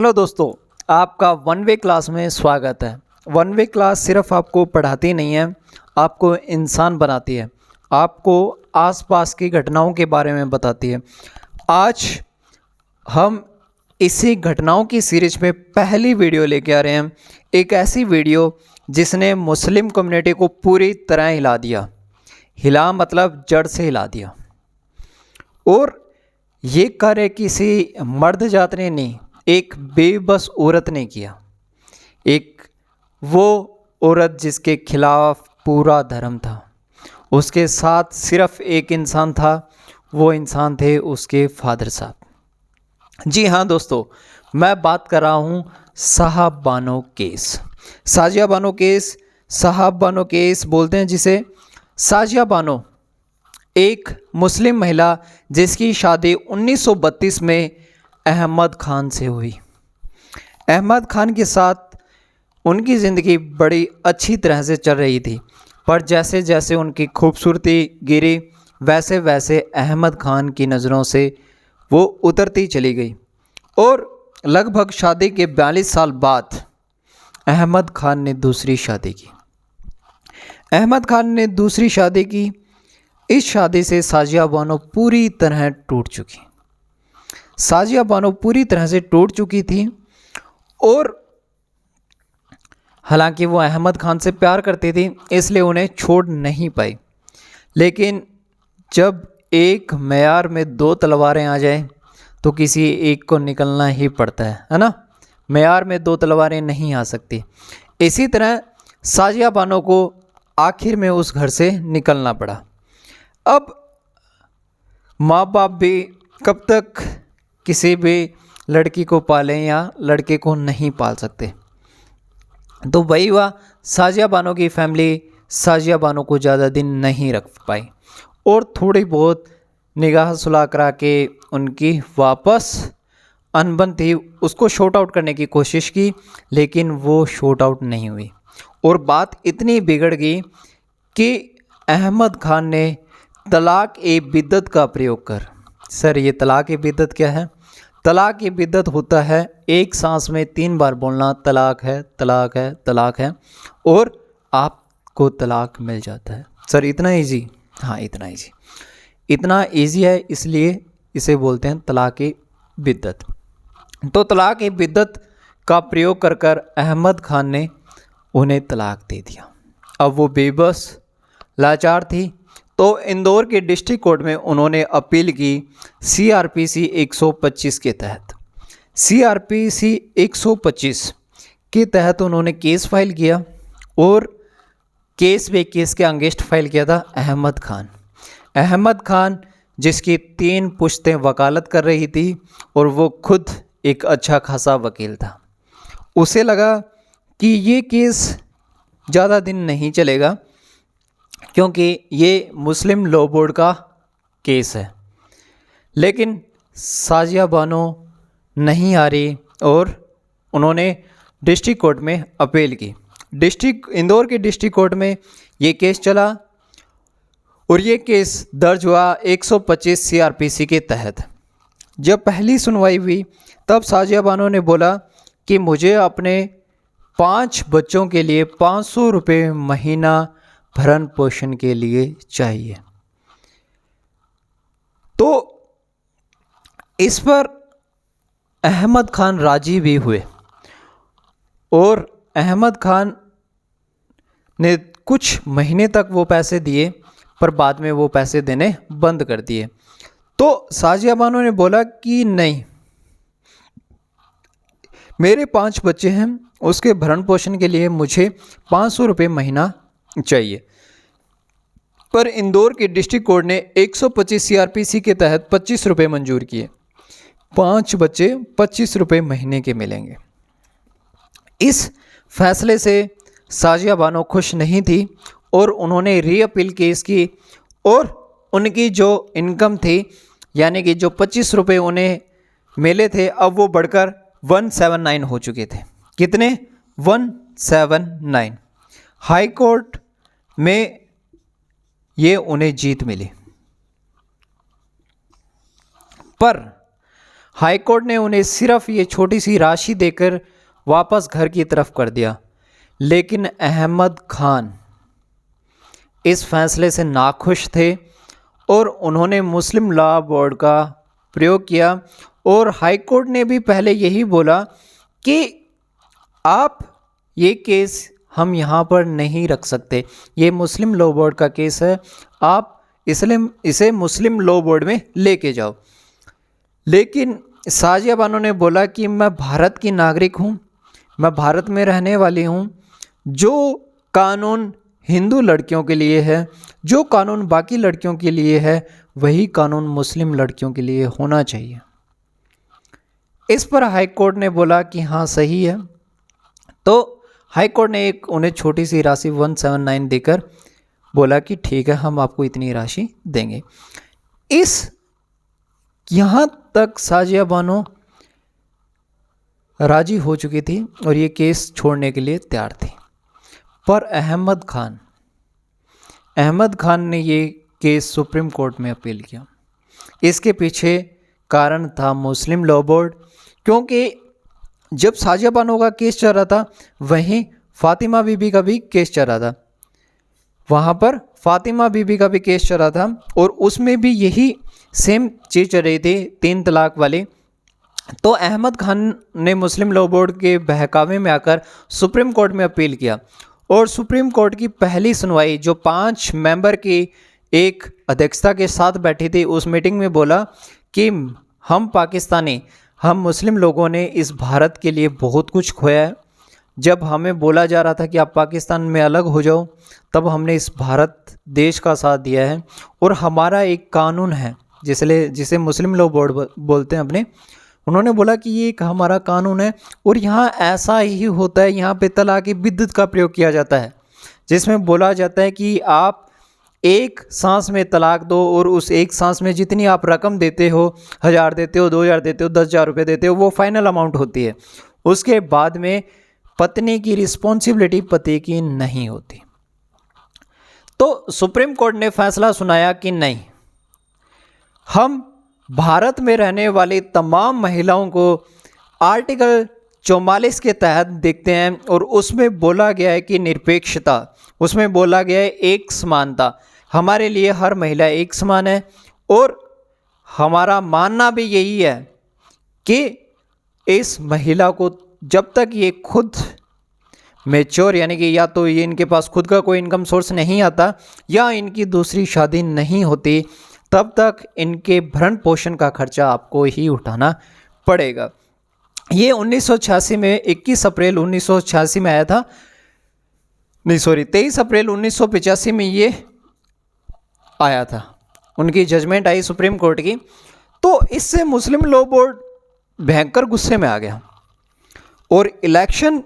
Hello दोस्तों, आपका one way class में स्वागत है। वन वे क्लास सिर्फ आपको पढ़ाती नहीं है, आपको इंसान बनाती है, आपको आसपास की घटनाओं के बारे में बताती है। आज हम इसी घटनाओं की सीरीज में पहली वीडियो लेके आ रहे हैं, एक ऐसी वीडियो जिसने मुस्लिम कम्युनिटी को पूरी तरह हिला दिया। हिला मतलब जड़ से हिला दिया। और ये कार्य किसी मर्द जात ने नहीं, एक बेबस औरत ने किया। एक वो औरत जिसके खिलाफ पूरा धर्म था, उसके साथ सिर्फ एक इंसान था, वो इंसान थे उसके फादर साहब। जी हाँ दोस्तों, मैं बात कर रहा हूँ साहब बानो केस। साजिया बानो केस, साहब बानो केस बोलते हैं जिसे। साजिया बानो एक मुस्लिम महिला जिसकी शादी 1932 में अहमद खान से हुई। अहमद खान के साथ उनकी ज़िंदगी बड़ी अच्छी तरह से चल रही थी, पर जैसे जैसे उनकी खूबसूरती गिरी वैसे वैसे अहमद खान की नज़रों से वो उतरती चली गई। और लगभग शादी के 42 साल बाद अहमद खान ने दूसरी शादी की। अहमद खान ने दूसरी शादी की। इस शादी से साजिया बानो पूरी तरह टूट चुकी। साजिया बानो पूरी तरह से टूट चुकी थी। और हालांकि वो अहमद खान से प्यार करती थी, इसलिए उन्हें छोड़ नहीं पाई। लेकिन जब एक मेयार में दो तलवारें आ जाए तो किसी एक को निकलना ही पड़ता है ना। मेयार में दो तलवारें नहीं आ सकती। इसी तरह साजिया बानो को आखिर में उस घर से निकलना पड़ा। अब माँ बाप भी कब तक किसी भी लड़की को पालें या लड़के को नहीं पाल सकते। तो वही हुआ, साजिया बानो की फैमिली साजिया बानो को ज़्यादा दिन नहीं रख पाई और थोड़ी बहुत निगाह सुलह करा के उनकी वापस अनबन थी उसको शॉर्ट आउट करने की कोशिश की, लेकिन वो शॉर्ट आउट नहीं हुई। और बात इतनी बिगड़ गई कि अहमद खान ने तलाक ए बिद्दत का प्रयोग कर। सर, ये तलाक ए बिद्दत क्या है? तलाक ए बिद्दत होता है एक सांस में 3 बार बोलना तलाक है, तलाक है, तलाक है, और आपको तलाक मिल जाता है। सर इतना इजी? हाँ इतना इजी। इतना इजी है, इसलिए इसे बोलते हैं तलाक ए बिद्दत। तो तलाक ए बिद्दत का प्रयोग कर कर अहमद खान ने उन्हें तलाक दे दिया। अब वो बेबस लाचार थी, तो इंदौर के डिस्ट्रिक्ट कोर्ट में उन्होंने अपील की CRPC 125 के तहत। CRPC 125 के तहत उन्होंने केस फाइल किया और केस वे केस के अगेंस्ट फाइल किया था अहमद खान। अहमद खान जिसकी 3 पुश्तें वकालत कर रही थी और वो खुद एक अच्छा खासा वकील था। उसे लगा कि ये केस ज़्यादा दिन नहीं चलेगा क्योंकि ये मुस्लिम लॉ बोर्ड का केस है। लेकिन साजिया बानो नहीं आ रही और उन्होंने डिस्ट्रिक्ट कोर्ट में अपील की। इंदौर के डिस्ट्रिक्ट कोर्ट में ये केस चला और ये केस दर्ज हुआ 125 CRPC के तहत। जब पहली सुनवाई हुई तब साजिया बानो ने बोला कि मुझे अपने 5 बच्चों के लिए 500 रुपये महीना भरण पोषण के लिए चाहिए। तो इस पर अहमद खान राजी भी हुए और अहमद खान ने कुछ महीने तक वो पैसे दिए, पर बाद में वो पैसे देने बंद कर दिए। तो साजिया बानो ने बोला कि नहीं, मेरे 5 बच्चे हैं, उसके भरण पोषण के लिए मुझे 500 रुपये महीना चाहिए। पर इंदौर के डिस्ट्रिक्ट कोर्ट ने 125 CRPC के तहत 25 रुपये मंजूर किए। 5 बच्चे 25 रुपये महीने के मिलेंगे। इस फैसले से साजिया बानो खुश नहीं थी और उन्होंने रीअपील केस की और उनकी जो इनकम थी, यानी कि जो 25 रुपये उन्हें मिले थे, अब वो बढ़कर 179 हो चुके थे। कितने? 179। हाई कोर्ट में ये उन्हें जीत मिली। पर हाईकोर्ट ने उन्हें सिर्फ ये छोटी सी राशि देकर वापस घर की तरफ कर दिया। लेकिन अहमद खान इस फैसले से नाखुश थे और उन्होंने मुस्लिम लॉ बोर्ड का प्रयोग किया। और हाईकोर्ट ने भी पहले यही बोला कि आप ये केस हम यहाँ पर नहीं रख सकते, ये मुस्लिम लॉ बोर्ड का केस है, आप इसे मुस्लिम लॉ बोर्ड में लेके जाओ। लेकिन साजिया बानो ने बोला कि मैं भारत की नागरिक हूँ, मैं भारत में रहने वाली हूँ, जो कानून हिंदू लड़कियों के लिए है, जो कानून बाकी लड़कियों के लिए है, वही कानून मुस्लिम लड़कियों के लिए होना चाहिए। इस पर हाई कोर्ट ने बोला कि हाँ सही है। तो हाई कोर्ट ने एक उन्हें छोटी सी राशि 179 देकर बोला कि ठीक है, हम आपको इतनी राशि देंगे। यहाँ तक साजिया बानो राजी हो चुकी थी और ये केस छोड़ने के लिए तैयार थी। पर अहमद खान ने ये केस सुप्रीम कोर्ट में अपील किया। इसके पीछे कारण था मुस्लिम लॉ बोर्ड, क्योंकि जब साजिया बानो का केस चल रहा था वहीं फातिमा बीबी का भी केस चल रहा था, वहाँ पर फातिमा बीबी का भी केस चल रहा था और उसमें भी यही सेम चीज़ चल रही थी, 3 तलाक वाली। तो अहमद खान ने मुस्लिम लॉ बोर्ड के बहकावे में आकर सुप्रीम कोर्ट में अपील किया और सुप्रीम कोर्ट की पहली सुनवाई जो 5 मेंबर की एक अध्यक्षता के साथ बैठी थी, उस मीटिंग में बोला कि हम मुस्लिम लोगों ने इस भारत के लिए बहुत कुछ खोया है। जब हमें बोला जा रहा था कि आप पाकिस्तान में अलग हो जाओ, तब हमने इस भारत देश का साथ दिया है और हमारा एक कानून है जिसे मुस्लिम लॉ बोर्ड बोलते हैं अपने। उन्होंने बोला कि ये एक हमारा कानून है और यहाँ ऐसा ही होता है, यहाँ पे तलाक़ बिद्दत का प्रयोग किया जाता है, जिसमें बोला जाता है कि आप एक सांस में तलाक दो और उस एक सांस में जितनी आप रकम देते हो, 1000 देते हो, 2000 देते हो, 10,000 रुपये देते हो, वो फाइनल अमाउंट होती है। उसके बाद में पत्नी की रिस्पॉन्सिबिलिटी पति की नहीं होती। तो सुप्रीम कोर्ट ने फैसला सुनाया कि नहीं, हम भारत में रहने वाली तमाम महिलाओं को आर्टिकल 44 के तहत देखते हैं और उसमें बोला गया है कि निरपेक्षता, उसमें बोला गया है एक समानता, हमारे लिए हर महिला एक समान है। और हमारा मानना भी यही है कि इस महिला को जब तक ये खुद मैच्योर, यानी कि या तो ये इनके पास खुद का कोई इनकम सोर्स नहीं आता या इनकी दूसरी शादी नहीं होती, तब तक इनके भरण पोषण का खर्चा आपको ही उठाना पड़ेगा। ये 1986 में 21 अप्रैल 1986 में आया था, नहीं सॉरी 23 अप्रैल 1985 में ये आया था, उनकी जजमेंट आई सुप्रीम कोर्ट की। तो इससे मुस्लिम लॉ बोर्ड भयंकर गुस्से में आ गया और इलेक्शन,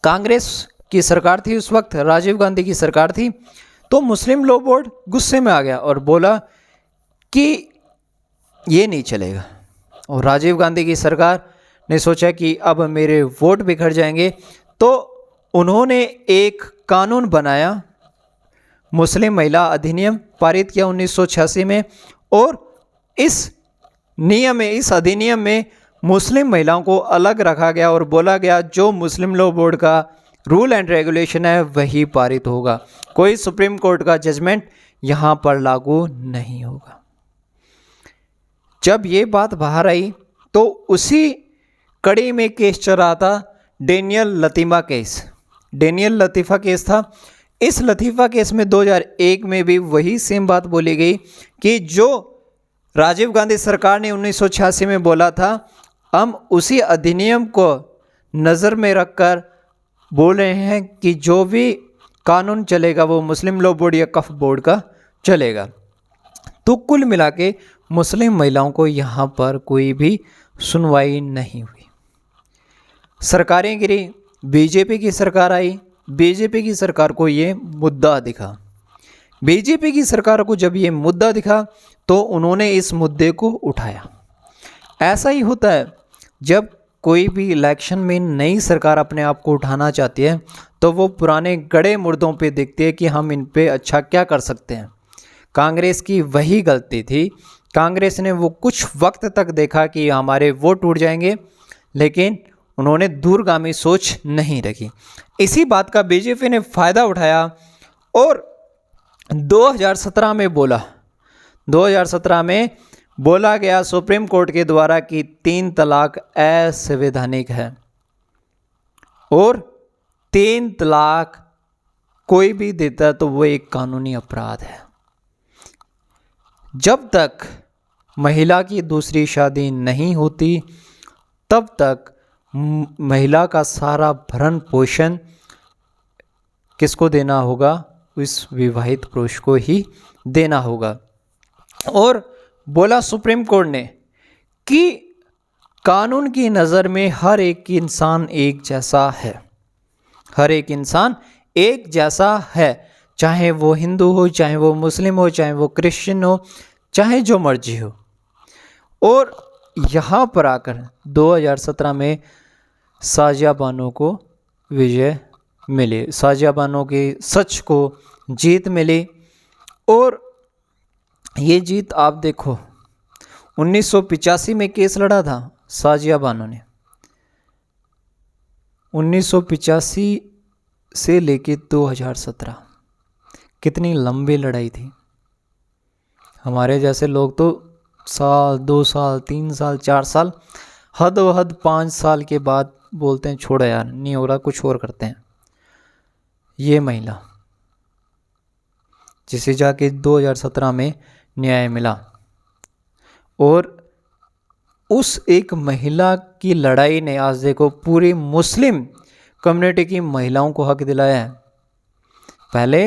कांग्रेस की सरकार थी उस वक्त, राजीव गांधी की सरकार थी, तो मुस्लिम लॉ बोर्ड गुस्से में आ गया और बोला कि ये नहीं चलेगा। और राजीव गांधी की सरकार ने सोचा कि अब मेरे वोट बिखर जाएंगे, तो उन्होंने एक कानून बनाया, मुस्लिम महिला अधिनियम पारित किया 1986 में। और इस अधिनियम में मुस्लिम महिलाओं को अलग रखा गया और बोला गया जो मुस्लिम लॉ बोर्ड का रूल एंड रेगुलेशन है वही पारित होगा, कोई सुप्रीम कोर्ट का जजमेंट यहाँ पर लागू नहीं होगा। जब ये बात बाहर आई तो उसी कड़ी में केस चल रहा था डेनियल लतीफ़ा केस था। इस लतीफ़ा केस में 2001 में भी वही सेम बात बोली गई कि जो राजीव गांधी सरकार ने 1986 में बोला था, हम उसी अधिनियम को नज़र में रखकर बोल रहे हैं कि जो भी कानून चलेगा वो मुस्लिम लॉ बोर्ड या वक्फ बोर्ड का चलेगा। तो कुल मिला के मुस्लिम महिलाओं को यहाँ पर कोई भी सुनवाई नहीं हुई। सरकारें गिरी, बीजेपी की सरकार आई, बीजेपी की सरकार को ये मुद्दा दिखा। बीजेपी की सरकार को जब ये मुद्दा दिखा तो उन्होंने इस मुद्दे को उठाया। ऐसा ही होता है, जब कोई भी इलेक्शन में नई सरकार अपने आप को उठाना चाहती है तो वो पुराने गड़े मुर्दों पे देखती है कि हम इन पे अच्छा क्या कर सकते हैं। कांग्रेस की वही गलती थी कांग्रेस ने वो कुछ वक्त तक देखा कि हमारे वोट टूट जाएंगे, लेकिन उन्होंने दूरगामी सोच नहीं रखी। इसी बात का बीजेपी ने फ़ायदा उठाया और 2017 में बोला गया सुप्रीम कोर्ट के द्वारा कि 3 तलाक असंवैधानिक है और 3 तलाक कोई भी देता तो वो एक कानूनी अपराध है। जब तक महिला की दूसरी शादी नहीं होती तब तक महिला का सारा भरण पोषण किसको देना होगा? इस विवाहित पुरुष को ही देना होगा। और बोला सुप्रीम कोर्ट ने कि कानून की नज़र में हर एक इंसान एक जैसा है, हर एक इंसान एक जैसा है, चाहे वो हिंदू हो, चाहे वो मुस्लिम हो, चाहे वो क्रिश्चियन हो, चाहे जो मर्जी हो। और यहाँ पर आकर 2017 में साजिया बानो को विजय मिली, साजिया बानो के सच को जीत मिली। और ये जीत आप देखो, 1985 में केस लड़ा था साजिया बानो ने, 1985 से लेके 2017, कितनी लंबी लड़ाई थी। हमारे जैसे लोग तो साल, 2 साल, 3 साल, 4 साल, हद 5 साल के बाद बोलते हैं छोड़ो यार, नहीं हो रहा, कुछ और करते हैं। ये महिला जिसे जाके 2017 में न्याय मिला, और उस एक महिला की लड़ाई ने आज देखो पूरी मुस्लिम कम्युनिटी की महिलाओं को हक दिलाया है। पहले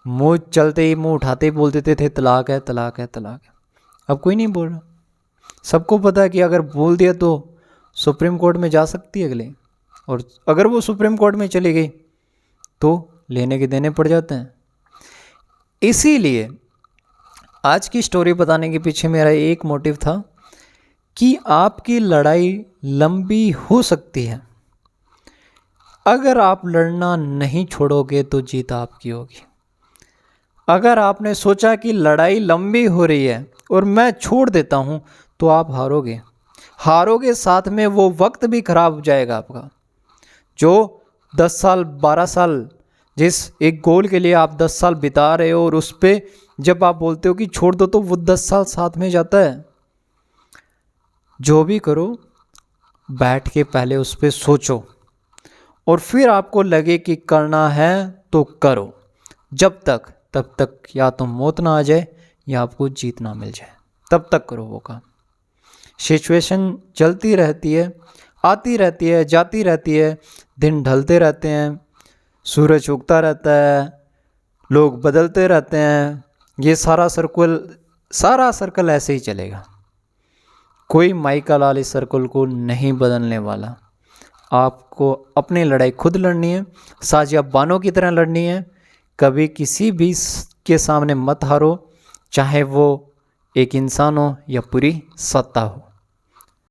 मुंह चलते ही, मुंह उठाते ही बोल देते थे तलाक है, तलाक है, तलाक है। अब कोई नहीं बोल रहा। सबको पता है कि अगर बोल दिया तो सुप्रीम कोर्ट में जा सकती है अगले, और अगर वो सुप्रीम कोर्ट में चली गई तो लेने के देने पड़ जाते हैं। इसीलिए आज की स्टोरी बताने के पीछे मेरा एक मोटिव था कि आपकी लड़ाई लंबी हो सकती है, अगर आप लड़ना नहीं छोड़ोगे तो जीत आपकी होगी। अगर आपने सोचा कि लड़ाई लंबी हो रही है और मैं छोड़ देता हूं तो आप हारोगे, हारोगे, साथ में वो वक्त भी खराब हो जाएगा आपका। जो 10 साल 12 साल जिस एक गोल के लिए आप 10 साल बिता रहे हो, और उस पर जब आप बोलते हो कि छोड़ दो तो वो 10 साल साथ में जाता है। जो भी करो बैठ के पहले उस पर सोचो, और फिर आपको लगे कि करना है तो करो। तब तक या तो मौत ना आ जाए या आपको जीत ना मिल जाए, तब तक करो वो काम। सिचुएशन चलती रहती है, आती रहती है, जाती रहती है, दिन ढलते रहते हैं, सूरज उगता रहता है, लोग बदलते रहते हैं। ये सारा सर्कल ऐसे ही चलेगा। कोई माइका लाल इस सर्कल को नहीं बदलने वाला। आपको अपनी लड़ाई खुद लड़नी है, साजिया बानो की तरह लड़नी है। कभी किसी भी के सामने मत हारो, चाहे वो एक इंसान हो या पूरी सत्ता हो।